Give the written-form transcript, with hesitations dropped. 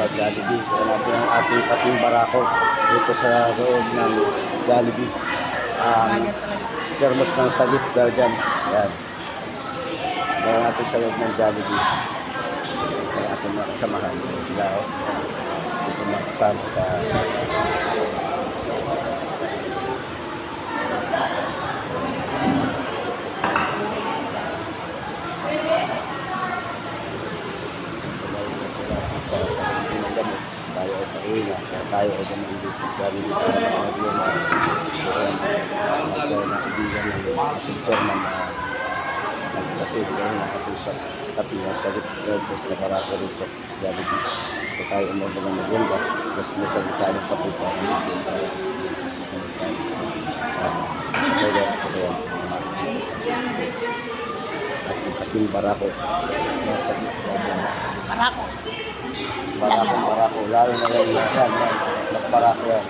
sa Jollibee. Kaya natin ang ating kaping barako dito sa loob ng Jollibee. Thermos ng sagip guardians. Yan. Kaya natin sa loob ng Jollibee. Kaya ating mga kasamahan. Sila dito mga kasama sa tayo ay pauna, kaya tayo ay gamang dito sa Jollibee para makagawin na ibigan ng ating chairman na nagkatid kayo ng ating kapi na sagot progress na barako rito sa Jollibee. So tayo umorder ng maganda, mas may sagot tayo ng kapi para dito tayo kaya sa kaya ating kaping barako na sagot progress. Barako. Barako, lalo na yan, mas barako yan.